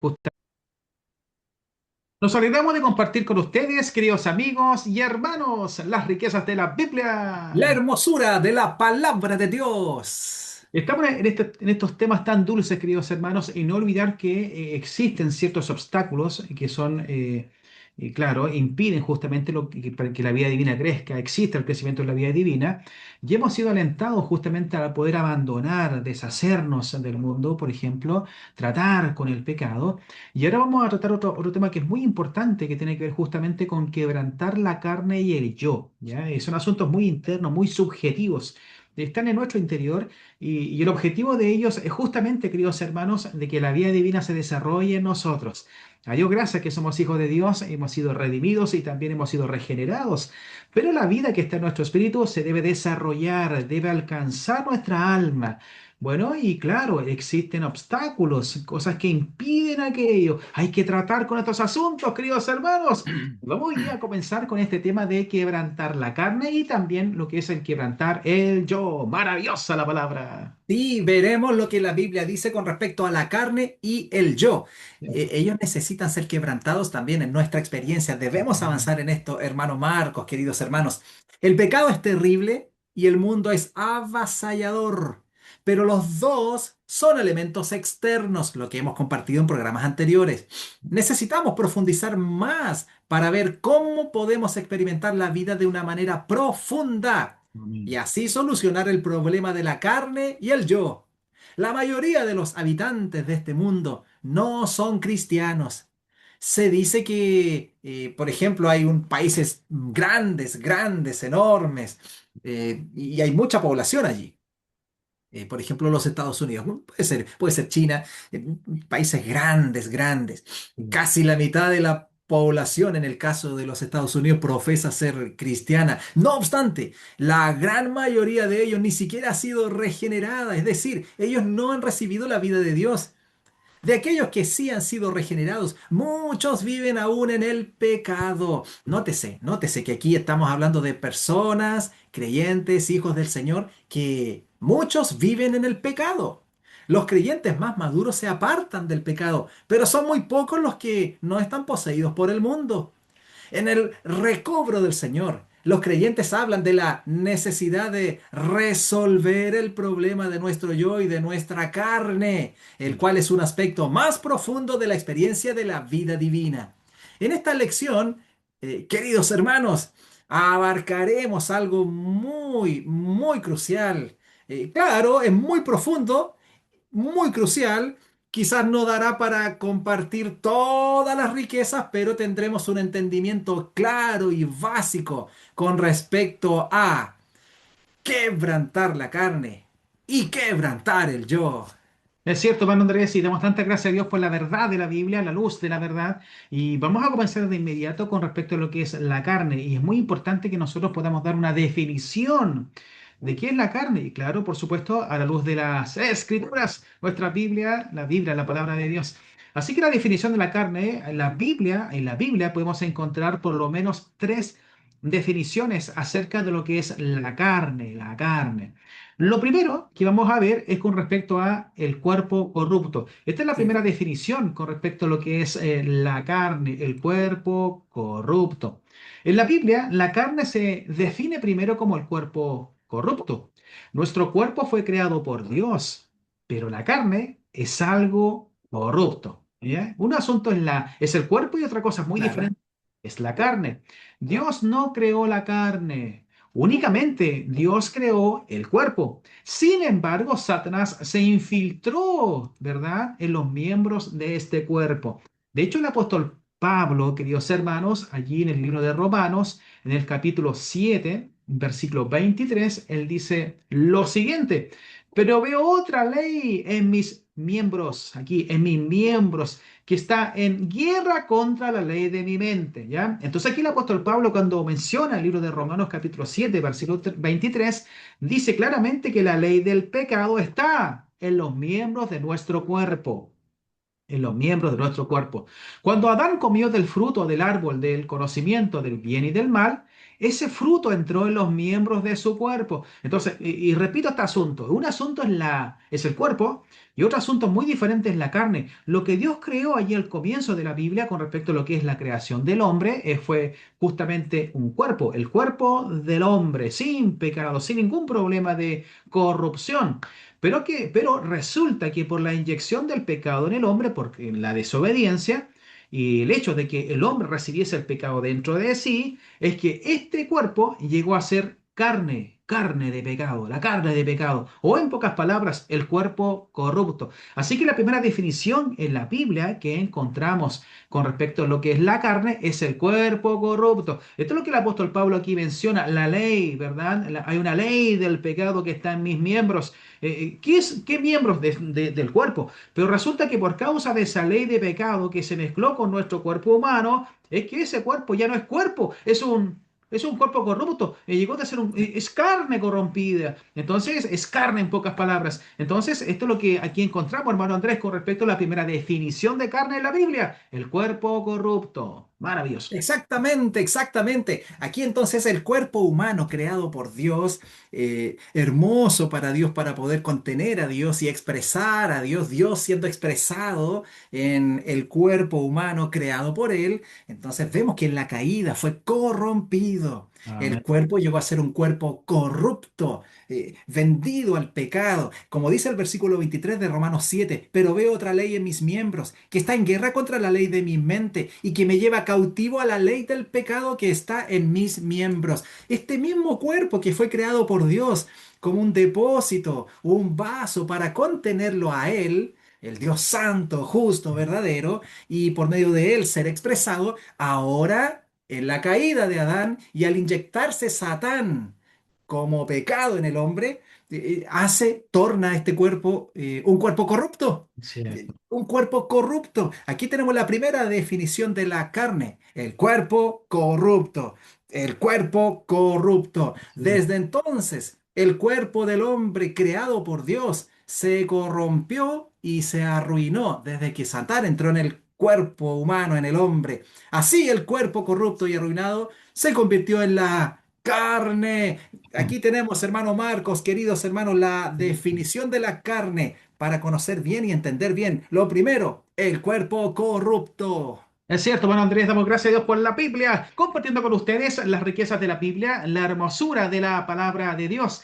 Justa- Nos alegramos de compartir con ustedes, queridos amigos y hermanos, las riquezas de la La Biblia. hermosura de la palabra de Dios. Estamos en estos temas tan dulces, queridos hermanos, y no olvidar que existen ciertos obstáculos que son, claro, impiden justamente para que la vida divina crezca, existe el crecimiento de la vida divina, y hemos sido alentados justamente a poder abandonar, deshacernos del mundo, por ejemplo, tratar con el pecado. Y ahora vamos a tratar otro tema que es muy importante, que tiene que ver justamente con quebrantar la carne y el yo, ¿ya? Son asuntos muy internos, muy subjetivos. Están en nuestro interior y el objetivo de ellos es justamente, queridos hermanos, de que la vida divina se desarrolle en nosotros. A Dios gracias que somos hijos de Dios, hemos sido redimidos y también hemos sido regenerados. Pero la vida que está en nuestro espíritu se debe desarrollar, debe alcanzar nuestra alma. Bueno, y claro, existen obstáculos, cosas que impiden aquello. Hay que tratar con estos asuntos, queridos hermanos. Vamos hoy día a comenzar con este tema de quebrantar la carne y también lo que es el quebrantar el yo. Maravillosa la palabra. Y veremos lo que la Biblia dice con respecto a la carne y el yo. Ellos necesitan ser quebrantados también en nuestra experiencia. Debemos avanzar en esto, hermano Marcos, queridos hermanos. El pecado es terrible y el mundo es avasallador, pero los dos son elementos externos, lo que hemos compartido en programas anteriores. Necesitamos profundizar más para ver cómo podemos experimentar la vida de una manera profunda y Amén. así solucionar el problema de la carne y el yo. La mayoría de los habitantes de este mundo no son cristianos. Se dice que, por ejemplo, hay países grandes, enormes, y hay mucha población allí. Por ejemplo, los Estados Unidos, puede ser China, países grandes. Casi la mitad de la población en el caso de los Estados Unidos profesa ser cristiana. No obstante, la gran mayoría de ellos ni siquiera ha sido regenerada, es decir, ellos no han recibido la vida de Dios. De aquellos que sí han sido regenerados, muchos viven aún en el pecado. Nótese que aquí estamos hablando de personas, creyentes, hijos del Señor, que muchos viven en el pecado. Los creyentes más maduros se apartan del pecado, pero son muy pocos los que no están poseídos por el mundo. En el recobro del Señor, los creyentes hablan de la necesidad de resolver el problema de nuestro yo y de nuestra carne, el cual es un aspecto más profundo de la experiencia de la vida divina. En esta lección, queridos hermanos, abarcaremos algo muy crucial. Claro, es muy profundo, muy crucial. Quizás no dará para compartir todas las riquezas, pero tendremos un entendimiento claro y básico con respecto a quebrantar la carne y quebrantar el yo. Es cierto, hermano Andrés, y damos tanta gracias a Dios por la verdad de la Biblia, la luz de la verdad. Y vamos a comenzar de inmediato con respecto a lo que es la carne. Y es muy importante que nosotros podamos dar una definición de qué es la carne. Y claro, por supuesto, a la luz de las Escrituras, nuestra Biblia, la palabra de Dios. Así que la definición de la carne, en la Biblia podemos encontrar por lo menos tres definiciones acerca de lo que es la carne. Lo primero que vamos a ver es con respecto a el cuerpo corrupto. Esta es la Sí, primera definición con respecto a lo que es la carne, el cuerpo corrupto. En la Biblia, la carne se define primero como el cuerpo corrupto. Nuestro cuerpo fue creado por Dios, pero la carne es algo corrupto. ¿Ya? Un asunto es el cuerpo y otra cosa muy claro. diferente es la carne. Dios no creó la carne. Únicamente Dios creó el cuerpo. Sin embargo, Satanás se infiltró, ¿verdad?, en los miembros de este cuerpo. De hecho, el apóstol Pablo, queridos hermanos, allí en el libro de Romanos, en el capítulo 7, versículo 23, él dice lo siguiente, pero veo otra ley en mis miembros, aquí en mis miembros, que está en guerra contra la ley de mi mente, ¿ya? Entonces aquí el apóstol Pablo cuando menciona el libro de Romanos capítulo 7, versículo 23, dice claramente que la ley del pecado está en los miembros de nuestro cuerpo, en los miembros de nuestro cuerpo. Cuando Adán comió del fruto del árbol del conocimiento del bien y del mal, ese fruto entró en los miembros de su cuerpo. Entonces, y repito este asunto, un asunto es el cuerpo y otro asunto muy diferente es la carne. Lo que Dios creó allí al comienzo de la Biblia con respecto a lo que es la creación del hombre fue justamente un cuerpo, el cuerpo del hombre, sin pecado, sin ningún problema de corrupción. Pero resulta que por la inyección del pecado en el hombre, porque la desobediencia y el hecho de que el hombre recibiese el pecado dentro de sí, es que este cuerpo llegó a ser carne, carne de pecado, la carne de pecado, o en pocas palabras, el cuerpo corrupto. Así que la primera definición en la Biblia que encontramos con respecto a lo que es la carne es el cuerpo corrupto. Esto es lo que el apóstol Pablo aquí menciona, la ley, ¿verdad? Hay una ley del pecado que está en mis miembros. ¿Qué miembros del cuerpo? Pero resulta que por causa de esa ley de pecado que se mezcló con nuestro cuerpo humano, es que ese cuerpo ya no es cuerpo, es un cuerpo corrupto. Llegó a ser es carne corrompida. Entonces, es carne en pocas palabras. Entonces, esto es lo que aquí encontramos, hermano Andrés, con respecto a la primera definición de carne en la Biblia, el cuerpo corrupto. Maravilloso. Exactamente, exactamente. Aquí entonces el cuerpo humano creado por Dios, hermoso para Dios, para poder contener a Dios y expresar a Dios, Dios siendo expresado en el cuerpo humano creado por Él. Entonces vemos que en la caída fue corrompido. El Amén. cuerpo llegó a ser un cuerpo corrupto, vendido al pecado. Como dice el versículo 23 de Romanos 7, pero veo otra ley en mis miembros, que está en guerra contra la ley de mi mente y que me lleva cautivo a la ley del pecado que está en mis miembros. Este mismo cuerpo que fue creado por Dios como un depósito, un vaso para contenerlo a Él, el Dios santo, justo, verdadero, y por medio de Él ser expresado, ahora en la caída de Adán y al inyectarse Satán como pecado en el hombre, torna este cuerpo un cuerpo corrupto. Cierto. Un cuerpo corrupto. Aquí tenemos la primera definición de la carne, el cuerpo corrupto. El cuerpo corrupto. Sí. Desde entonces, el cuerpo del hombre creado por Dios se corrompió y se arruinó desde que Satán entró en el cuerpo humano, en el hombre. Así el cuerpo corrupto y arruinado se convirtió en la carne. Aquí tenemos, hermano Marcos, queridos hermanos, la definición de la carne para conocer bien y entender bien. Lo primero, el cuerpo corrupto. Es cierto, bueno, Andrés, damos gracias a Dios por la Biblia, compartiendo con ustedes las riquezas de la Biblia, la hermosura de la palabra de Dios.